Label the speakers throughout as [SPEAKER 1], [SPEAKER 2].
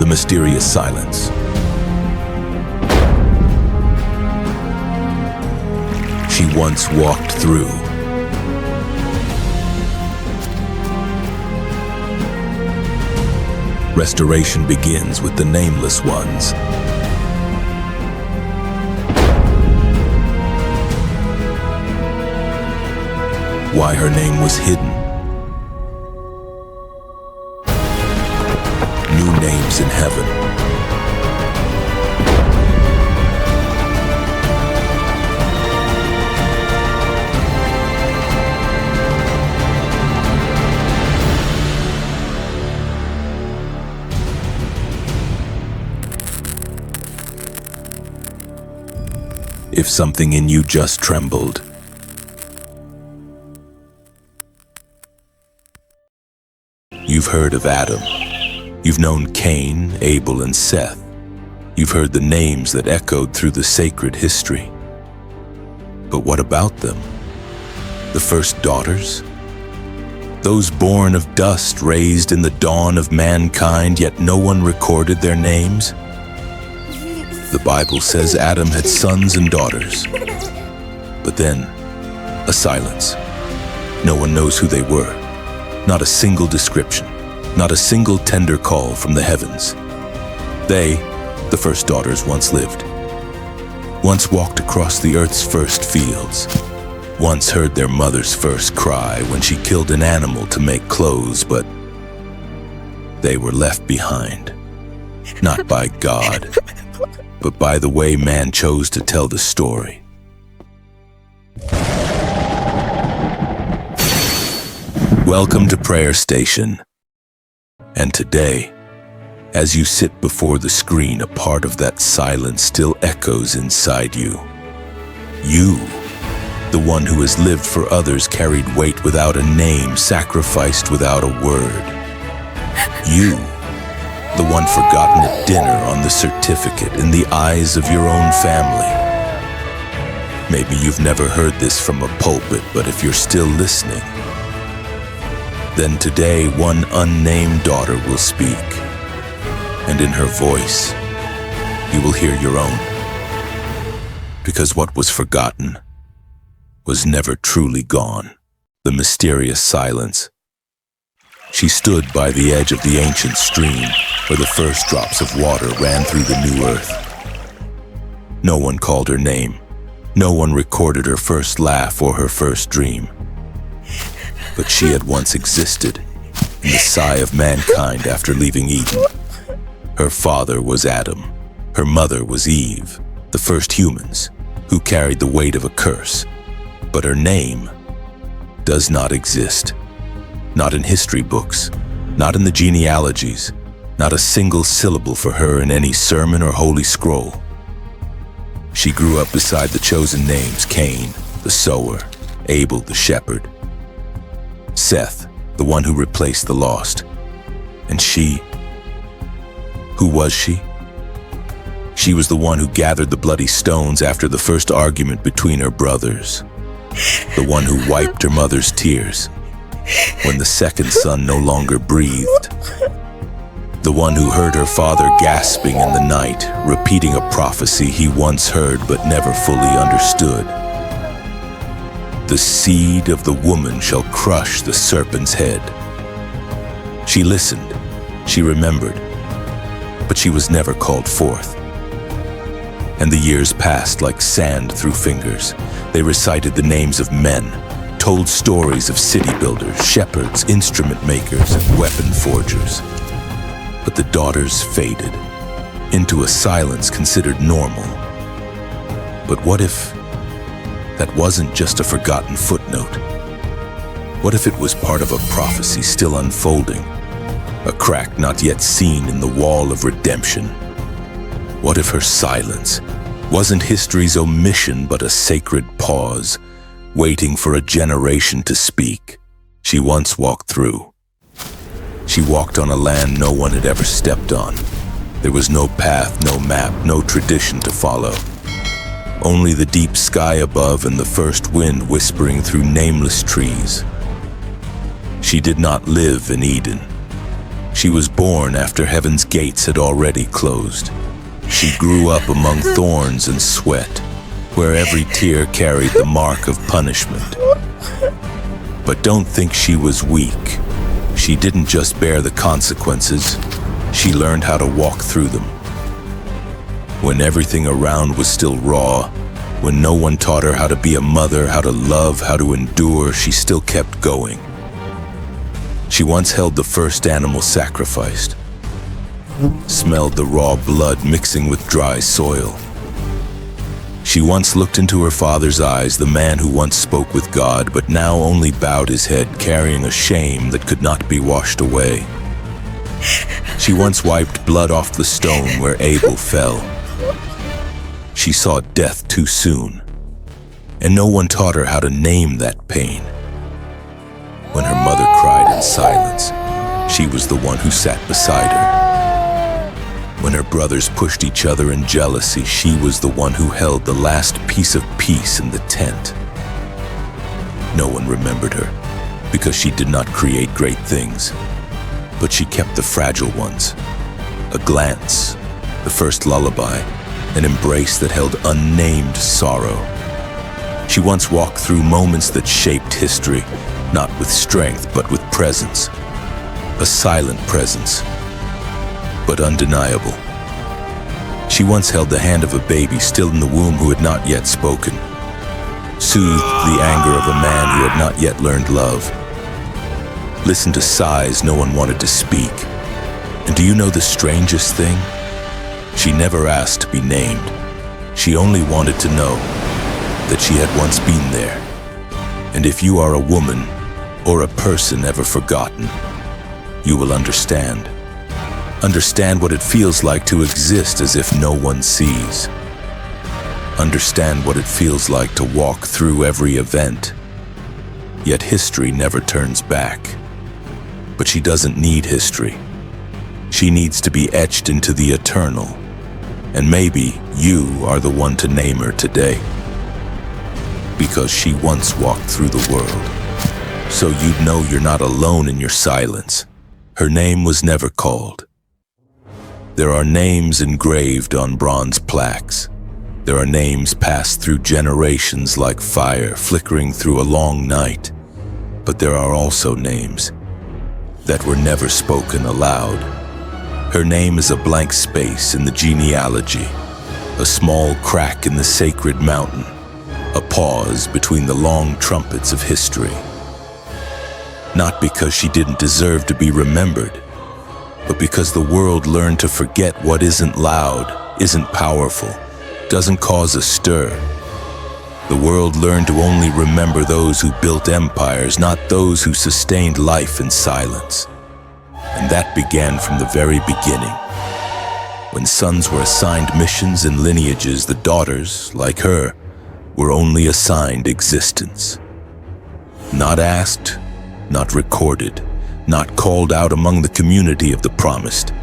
[SPEAKER 1] mysterious silence. She once walked through. Restoration begins with the nameless ones. Why her name was hidden. New names in heaven. If something in you just trembled, you've heard of Adam. You've known Cain, Abel, and Seth. You've heard the names that echoed through the sacred history. But what about them? The first daughters? Those born of dust, raised in the dawn of mankind, yet no one recorded their names? The Bible says Adam had sons and daughters. But then, a silence. No one knows who they were. Not a single description. Not a single tender call from the heavens. They, the first daughters, once lived. Once walked across the earth's first fields. Once heard their mother's first cry when she killed an animal to make clothes, but they were left behind. Not by God, but by the way man chose to tell the story. Welcome to Prayer Station. And today, as you sit before the screen, a part of that silence still echoes inside you. You, the one who has lived for others, carried weight without a name, sacrificed without a word. You, the one forgotten at dinner, on the certificate, in the eyes of your own family. Maybe you've never heard this from a pulpit, but if you're still listening, then today one unnamed daughter will speak, and in her voice, you will hear your own. Because what was forgotten was never truly gone. The mysterious silence. She stood by the edge of the ancient stream where the first drops of water ran through the new earth. No one called her name. No one recorded her first laugh or her first dream. But she had once existed in the sigh of mankind after leaving Eden. Her father was Adam. Her mother was Eve, the first humans who carried the weight of a curse. But her name does not exist. Not in history books, not in the genealogies, not a single syllable for her in any sermon or holy scroll. She grew up beside the chosen names: Cain, the sower; Abel, the shepherd; Seth, the one who replaced the lost. And she, who was she? She was the one who gathered the bloody stones after the first argument between her brothers. The one who wiped her mother's tears when the second son no longer breathed. The one who heard her father gasping in the night, repeating a prophecy he once heard but never fully understood. The seed of the woman shall crush the serpent's head. She listened, she remembered, but she was never called forth. And the years passed like sand through fingers. They recited the names of men, told stories of city builders, shepherds, instrument makers, and weapon forgers. But the daughters faded into a silence considered normal. But what if that wasn't just a forgotten footnote? What if it was part of a prophecy still unfolding? A crack not yet seen in the wall of redemption? What if her silence wasn't history's omission but a sacred pause, waiting for a generation to speak? She once walked through. She walked on a land no one had ever stepped on. There was no path, no map, no tradition to follow. Only the deep sky above and the first wind whispering through nameless trees. She did not live in Eden, She was born after heaven's gates had already closed. She grew up among thorns and sweat, where every tear carried the mark of punishment. But don't think she was weak. She didn't just bear the consequences, she learned how to walk through them. When everything around was still raw, when no one taught her how to be a mother, how to love, how to endure, she still kept going. She once held the first animal sacrificed, smelled the raw blood mixing with dry soil. She once looked into her father's eyes, the man who once spoke with God, but now only bowed his head, carrying a shame that could not be washed away. She once wiped blood off the stone where Abel fell. She saw death too soon, and no one taught her how to name that pain. When her mother cried in silence, she was the one who sat beside her. When her brothers pushed each other in jealousy, she was the one who held the last piece of peace in the tent. No one remembered her because she did not create great things, but she kept the fragile ones. A glance, the first lullaby, an embrace that held unnamed sorrow. She once walked through moments that shaped history, not with strength, but with presence. A silent presence, but undeniable. She once held the hand of a baby still in the womb who had not yet spoken, soothed the anger of a man who had not yet learned love, listened to sighs no one wanted to speak. And do you know the strangest thing? She never asked to be named. She only wanted to know that she had once been there. And if you are a woman or a person ever forgotten, you will understand. Understand what it feels like to exist as if no one sees. Understand what it feels like to walk through every event. Yet history never turns back. But she doesn't need history. She needs to be etched into the eternal. And maybe you are the one to name her today. Because she once walked through the world. So you'd know you're not alone in your silence. Her name was never called. There are names engraved on bronze plaques. There are names passed through generations like fire flickering through a long night. But there are also names that were never spoken aloud. Her name is a blank space in the genealogy, a small crack in the sacred mountain, a pause between the long trumpets of history. Not because she didn't deserve to be remembered, but because the world learned to forget what isn't loud, isn't powerful, doesn't cause a stir. The world learned to only remember those who built empires, not those who sustained life in silence. And that began from the very beginning. When sons were assigned missions and lineages, the daughters, like her, were only assigned existence. Not asked, not recorded, not called out among the community of the promised.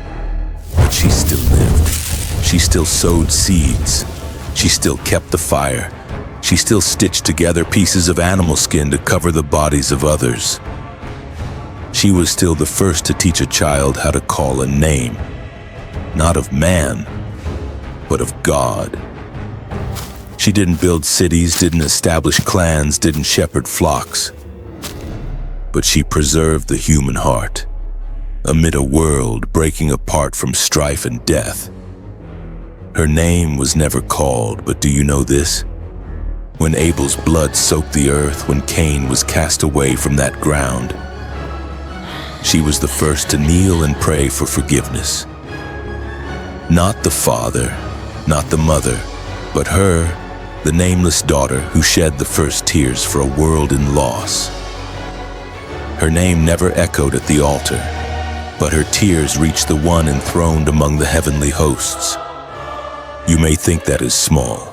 [SPEAKER 1] But she still lived. She still sowed seeds. She still kept the fire. She still stitched together pieces of animal skin to cover the bodies of others. She was still the first to teach a child how to call a name, not of man, but of God. She didn't build cities, didn't establish clans, didn't shepherd flocks. But she preserved the human heart, amid a world breaking apart from strife and death. Her name was never called, but do you know this? When Abel's blood soaked the earth, when Cain was cast away from that ground, she was the first to kneel and pray for forgiveness. Not the father, not the mother, but her, the nameless daughter who shed the first tears for a world in loss. Her name never echoed at the altar, but her tears reached the one enthroned among the heavenly hosts. You may think that is small,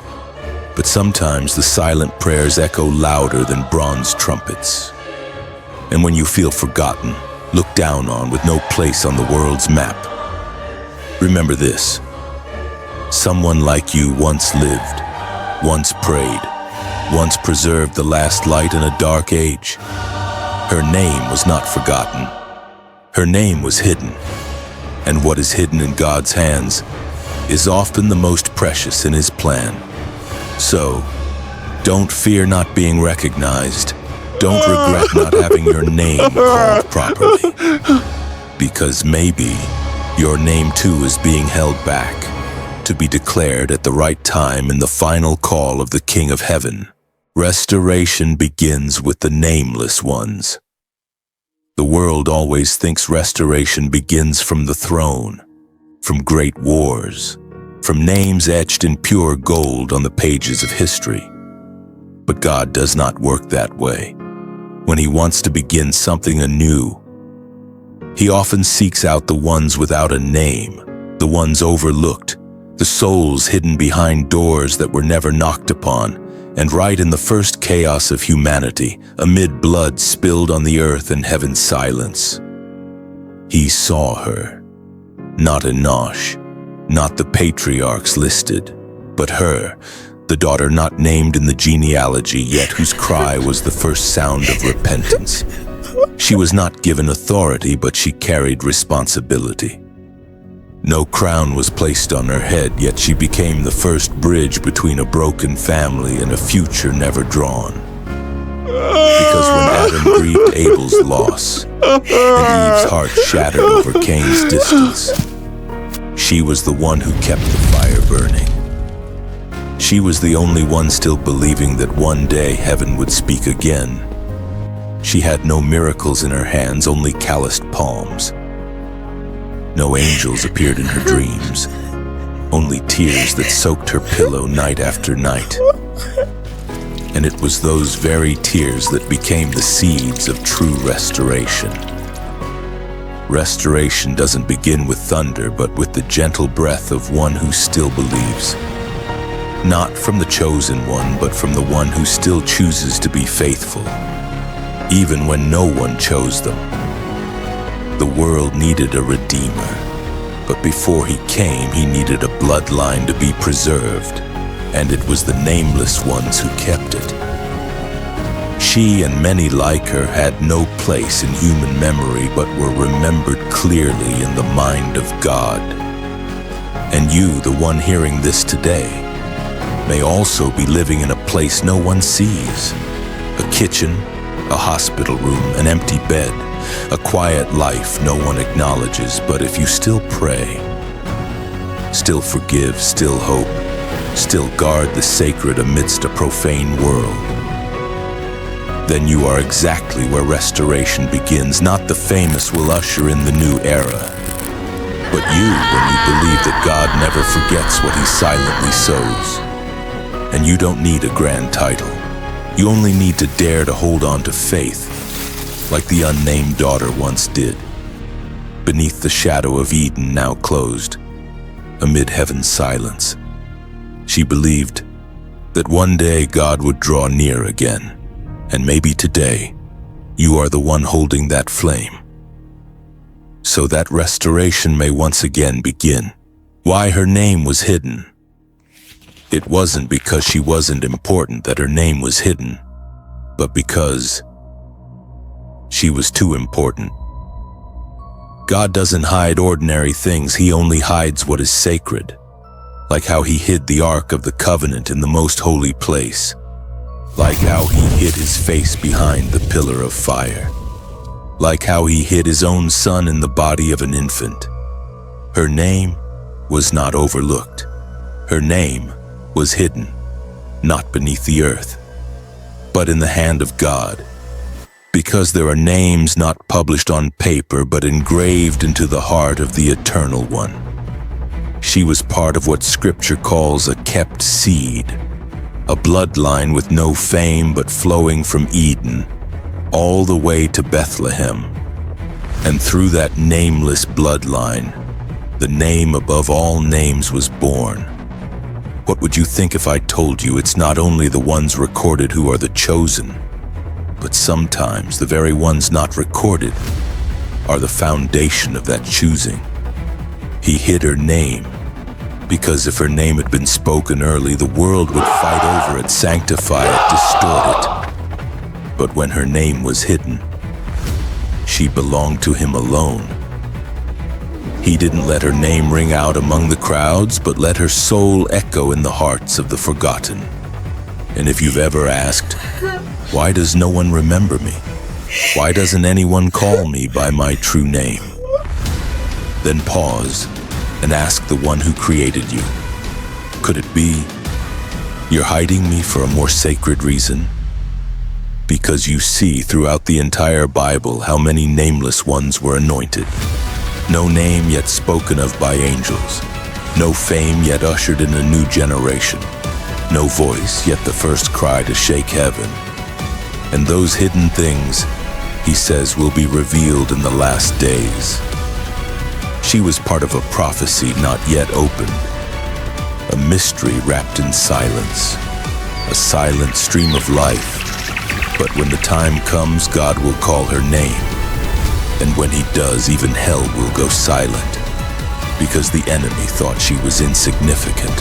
[SPEAKER 1] but sometimes the silent prayers echo louder than bronze trumpets. And when you feel forgotten, looked down on with no place on the world's map, remember this. Someone like you once lived, once prayed, once preserved the last light in a dark age. Her name was not forgotten. Her name was hidden, and what is hidden in God's hands is often the most precious in His plan. So, don't fear not being recognized. Don't regret not having your name called properly. Because maybe your name too is being held back to be declared at the right time in the final call of the King of Heaven. Restoration begins with the nameless ones. The world always thinks restoration begins from the throne, from great wars, from names etched in pure gold on the pages of history. But God does not work that way. When He wants to begin something anew, He often seeks out the ones without a name, the ones overlooked, the souls hidden behind doors that were never knocked upon, and right in the first chaos of humanity, amid blood spilled on the earth and heaven's silence, He saw her. Not Enosh, not the patriarchs listed, but her, the daughter not named in the genealogy, yet whose cry was the first sound of repentance. She was not given authority, but she carried responsibility. No crown was placed on her head, yet she became the first bridge between a broken family and a future never drawn. Because when Adam grieved Abel's loss, and Eve's heart shattered over Cain's distance, she was the one who kept the fire burning. She was the only one still believing that one day heaven would speak again. She had no miracles in her hands, only calloused palms. No angels appeared in her dreams, only tears that soaked her pillow night after night. And it was those very tears that became the seeds of true restoration. Restoration doesn't begin with thunder, but with the gentle breath of one who still believes. Not from the chosen one, but from the one who still chooses to be faithful, even when no one chose them. The world needed a redeemer, but before he came, he needed a bloodline to be preserved, and it was the nameless ones who kept it. She and many like her had no place in human memory, but were remembered clearly in the mind of God. And you, the one hearing this today, may also be living in a place no one sees. A kitchen, a hospital room, an empty bed, a quiet life no one acknowledges. But if you still pray, still forgive, still hope, still guard the sacred amidst a profane world, then you are exactly where restoration begins. Not the famous will usher in the new era, but you, when you believe that God never forgets what he silently sows. And you don't need a grand title. You only need to dare to hold on to faith, like the unnamed daughter once did, beneath the shadow of Eden now closed, amid heaven's silence. She believed that one day God would draw near again, and maybe today you are the one holding that flame, so that restoration may once again begin. Why her name was hidden? It wasn't because she wasn't important that her name was hidden, but because she was too important. God doesn't hide ordinary things, he only hides what is sacred, like how he hid the Ark of the Covenant in the most holy place, like how he hid his face behind the pillar of fire, like how he hid his own son in the body of an infant. Her name was not overlooked. Her name was hidden, not beneath the earth, but in the hand of God, because there are names not published on paper but engraved into the heart of the Eternal One. She was part of what Scripture calls a kept seed, a bloodline with no fame but flowing from Eden all the way to Bethlehem. And through that nameless bloodline, the name above all names was born. What would you think if I told you it's not only the ones recorded who are the chosen, but sometimes the very ones not recorded are the foundation of that choosing? He hid her name, because if her name had been spoken early, the world would fight over it, sanctify it, distort it. But when her name was hidden, she belonged to him alone. He didn't let her name ring out among the crowds, but let her soul echo in the hearts of the forgotten. And if you've ever asked, why does no one remember me? Why doesn't anyone call me by my true name? Then pause and ask the one who created you. Could it be you're hiding me for a more sacred reason? Because you see throughout the entire Bible how many nameless ones were anointed. No name yet spoken of by angels. No fame yet ushered in a new generation. No voice yet the first cry to shake heaven. And those hidden things, he says, will be revealed in the last days. She was part of a prophecy not yet opened. A mystery wrapped in silence. A silent stream of life. But when the time comes, God will call her name. And when he does, even hell will go silent, because the enemy thought she was insignificant.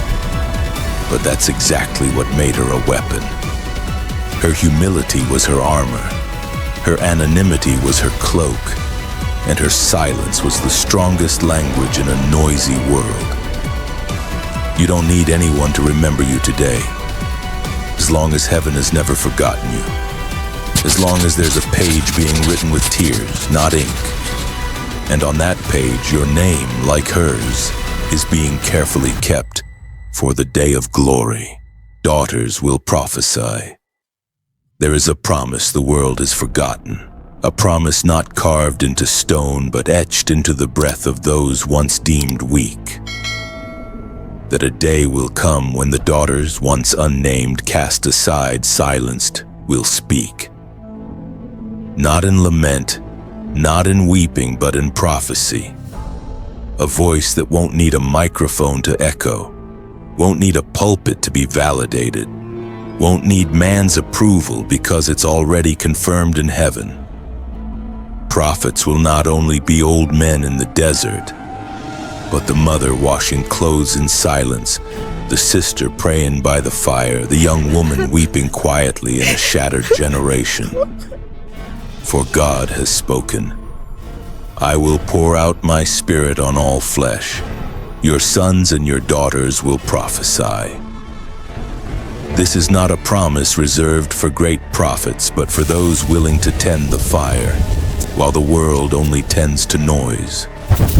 [SPEAKER 1] But that's exactly what made her a weapon. Her humility was her armor, her anonymity was her cloak, and her silence was the strongest language in a noisy world. You don't need anyone to remember you today, as long as heaven has never forgotten you. As long as there's a page being written with tears, not ink. And on that page, your name, like hers, is being carefully kept for the day of glory. Daughters will prophesy. There is a promise the world has forgotten. A promise not carved into stone, but etched into the breath of those once deemed weak. That a day will come when the daughters, once unnamed, cast aside, silenced, will speak. Not in lament, not in weeping, but in prophecy. A voice that won't need a microphone to echo, won't need a pulpit to be validated, won't need man's approval because it's already confirmed in heaven. Prophets will not only be old men in the desert, but the mother washing clothes in silence, the sister praying by the fire, the young woman weeping quietly in a shattered generation. For God has spoken. I will pour out my spirit on all flesh. Your sons and your daughters will prophesy. This is not a promise reserved for great prophets, but for those willing to tend the fire, while the world only tends to noise.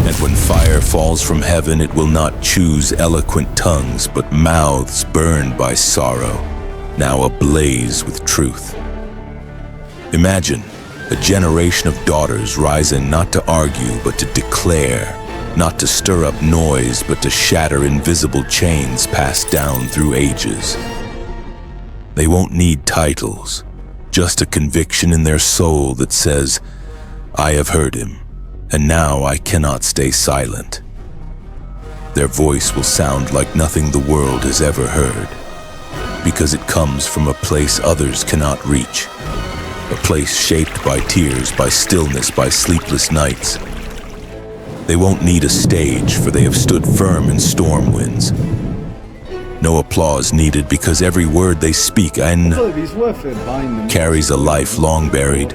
[SPEAKER 1] And when fire falls from heaven, it will not choose eloquent tongues, but mouths burned by sorrow, now ablaze with truth. Imagine a generation of daughters rising not to argue, but to declare, not to stir up noise, but to shatter invisible chains passed down through ages. They won't need titles, just a conviction in their soul that says, I have heard him, and now I cannot stay silent. Their voice will sound like nothing the world has ever heard, because it comes from a place others cannot reach. A place shaped by tears, by stillness, by sleepless nights. They won't need a stage, for they have stood firm in storm winds. No applause needed, because every word they speak carries a life long buried.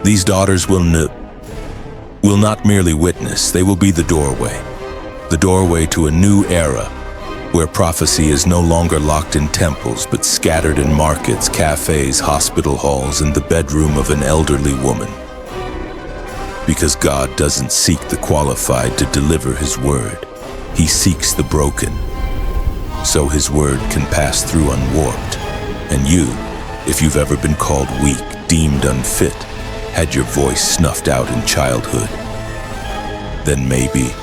[SPEAKER 1] These daughters will not merely witness, they will be the doorway to a new era, where prophecy is no longer locked in temples, but scattered in markets, cafes, hospital halls, and the bedroom of an elderly woman. Because God doesn't seek the qualified to deliver his word. He seeks the broken, so his word can pass through unwarped. And you, if you've ever been called weak, deemed unfit, had your voice snuffed out in childhood, then maybe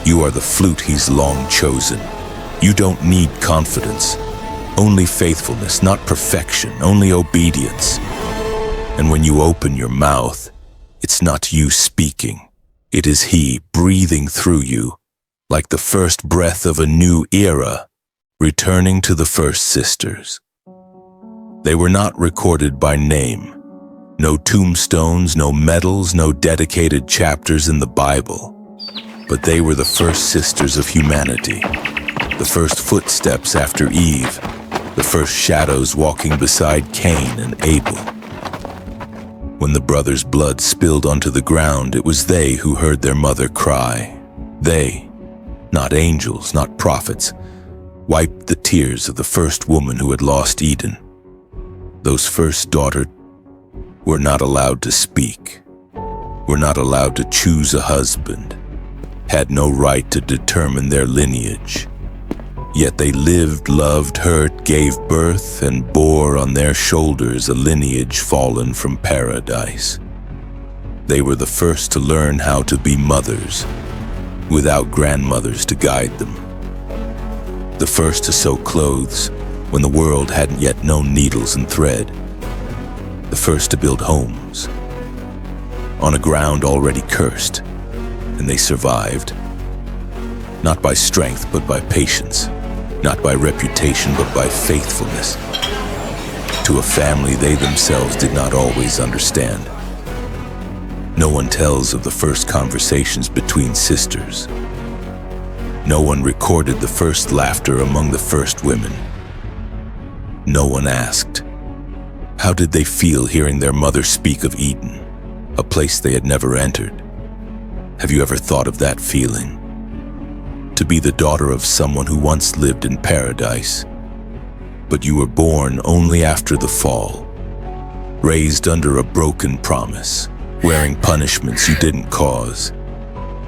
[SPEAKER 1] you are the flute he's long chosen. You don't need confidence, only faithfulness, not perfection, only obedience. And when you open your mouth, it's not you speaking, it is he breathing through you, like the first breath of a new era, returning to the first sisters. They were not recorded by name. No tombstones, no medals, no dedicated chapters in the Bible. But they were the first sisters of humanity. The first footsteps after Eve, the first shadows walking beside Cain and Abel. When the brothers' blood spilled onto the ground, it was they who heard their mother cry. They, not angels, not prophets, wiped the tears of the first woman who had lost Eden. Those first daughters were not allowed to speak, were not allowed to choose a husband, had no right to determine their lineage. Yet they lived, loved, hurt, gave birth, and bore on their shoulders a lineage fallen from paradise. They were the first to learn how to be mothers, without grandmothers to guide them. The first to sew clothes when the world hadn't yet known needles and thread. The first to build homes on a ground already cursed, and they survived, not by strength but by patience, not by reputation but by faithfulness, to a family they themselves did not always understand. No one tells of the first conversations between sisters. No one recorded the first laughter among the first women. No one asked, how did they feel hearing their mother speak of Eden, a place they had never entered? Have you ever thought of that feeling? To be the daughter of someone who once lived in paradise, but you were born only after the fall, raised under a broken promise, wearing punishments you didn't cause,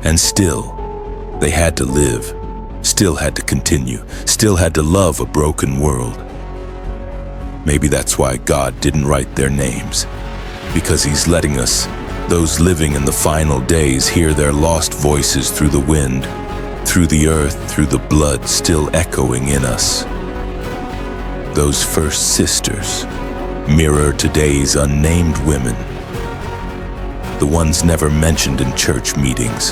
[SPEAKER 1] and still, they had to live, still had to continue, still had to love a broken world. Maybe that's why God didn't write their names, because He's letting us, those living in the final days, hear their lost voices through the wind, through the earth, through the blood still echoing in us. Those first sisters mirror today's unnamed women, the ones never mentioned in church meetings,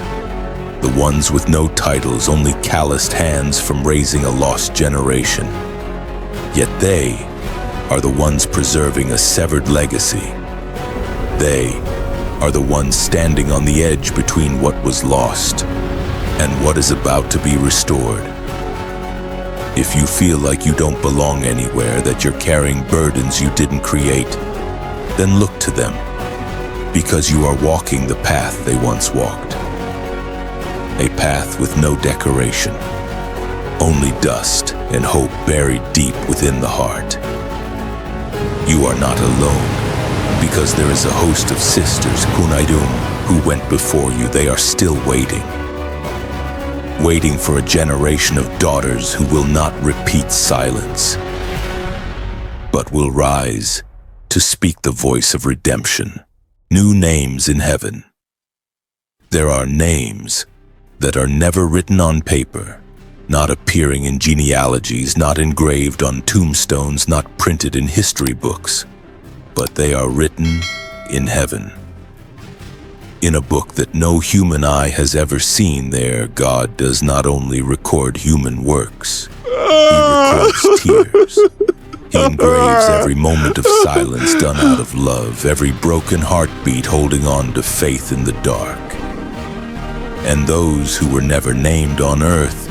[SPEAKER 1] the ones with no titles, only calloused hands from raising a lost generation. Yet they are the ones preserving a severed legacy. They are the ones standing on the edge between what was lost and what is about to be restored. If you feel like you don't belong anywhere, that you're carrying burdens you didn't create, then look to them, because you are walking the path they once walked. A path with no decoration, only dust and hope buried deep within the heart. You are not alone, because there is a host of sisters, Kunaidum, who went before you. They are still waiting for a generation of daughters who will not repeat silence, but will rise to speak the voice of redemption. New names in heaven. There are names that are never written on paper, not appearing in genealogies, not engraved on tombstones, not printed in history books, but they are written in heaven. In a book that no human eye has ever seen. There, God does not only record human works, He records tears. He engraves every moment of silence done out of love, every broken heartbeat holding on to faith in the dark. And those who were never named on earth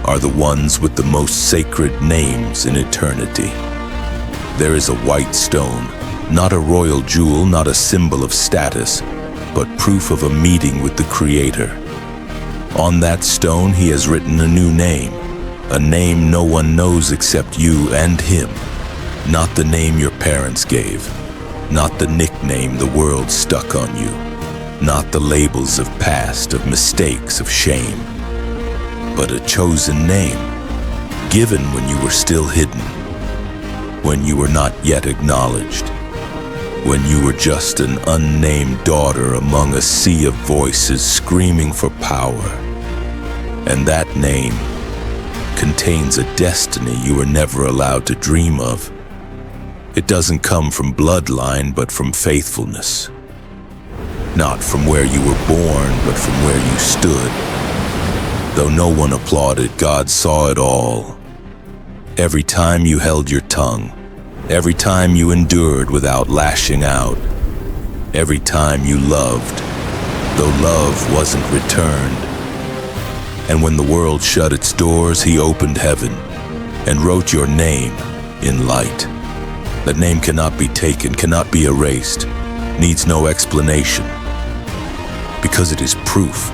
[SPEAKER 1] are the ones with the most sacred names in eternity. There is a white stone, not a royal jewel, not a symbol of status, but proof of a meeting with the Creator. On that stone, He has written a new name, a name no one knows except you and Him. Not the name your parents gave, not the nickname the world stuck on you, not the labels of past, of mistakes, of shame, but a chosen name, given when you were still hidden, when you were not yet acknowledged, when you were just an unnamed daughter among a sea of voices screaming for power. And that name contains a destiny you were never allowed to dream of. It doesn't come from bloodline, but from faithfulness. Not from where you were born, but from where you stood. Though no one applauded, God saw it all. Every time you held your tongue, every time you endured without lashing out, every time you loved, though love wasn't returned. And when the world shut its doors, He opened heaven and wrote your name in light. That name cannot be taken, cannot be erased. needs no explanation, because it is proof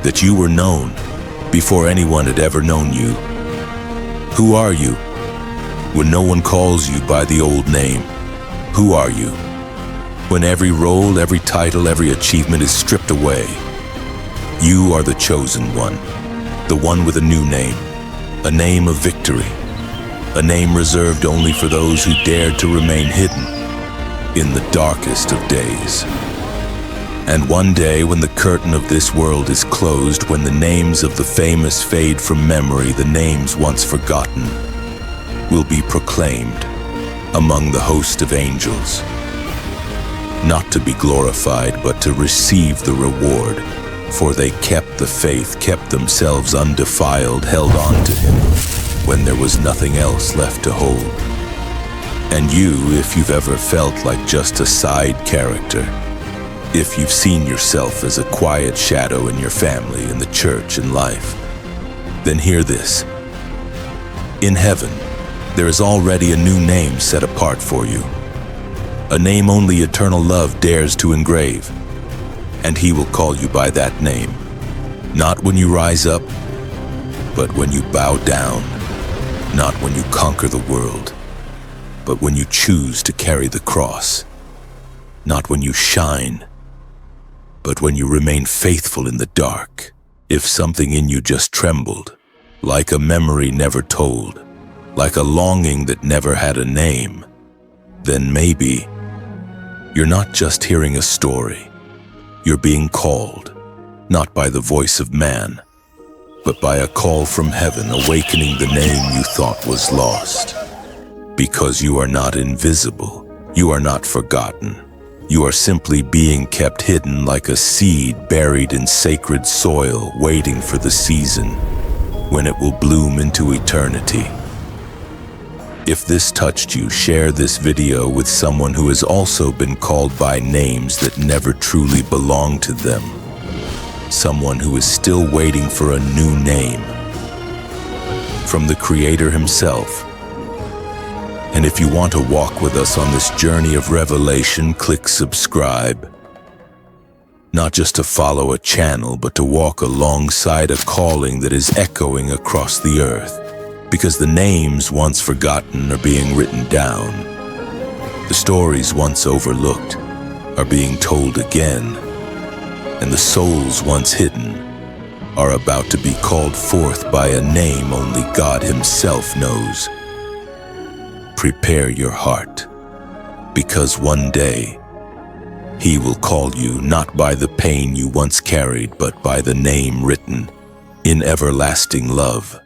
[SPEAKER 1] that you were known before anyone had ever known you. Who are you when no one calls you by the old name? Who are you when every role, every title, every achievement is stripped away? You are the chosen one, the one with a new name, a name of victory, a name reserved only for those who dared to remain hidden in the darkest of days. And one day, when the curtain of this world is closed, when the names of the famous fade from memory, the names once forgotten will be proclaimed among the host of angels, not to be glorified, but to receive the reward. For they kept the faith, kept themselves undefiled, held on to him when there was nothing else left to hold. And you, if you've ever felt like just a side character, if you've seen yourself as a quiet shadow in your family, in the church, in life, then hear this. In heaven, there is already a new name set apart for you, a name only eternal love dares to engrave. And he will call you by that name, not when you rise up, but when you bow down, not when you conquer the world, but when you choose to carry the cross, not when you shine, but when you remain faithful in the dark. If something in you just trembled, like a memory never told, like a longing that never had a name, then maybe you're not just hearing a story. You're being called, not by the voice of man, but by a call from heaven, awakening the name you thought was lost. Because you are not invisible, you are not forgotten. You are simply being kept hidden like a seed buried in sacred soil, waiting for the season when it will bloom into eternity. If this touched you, share this video with someone who has also been called by names that never truly belong to them. Someone who is still waiting for a new name from the Creator himself. And if you want to walk with us on this journey of revelation, click subscribe. Not just to follow a channel, but to walk alongside a calling that is echoing across the earth. Because the names once forgotten are being written down. The stories once overlooked are being told again. And the souls once hidden are about to be called forth by a name only God himself knows. Prepare your heart, because one day he will call you not by the pain you once carried, but by the name written in everlasting love.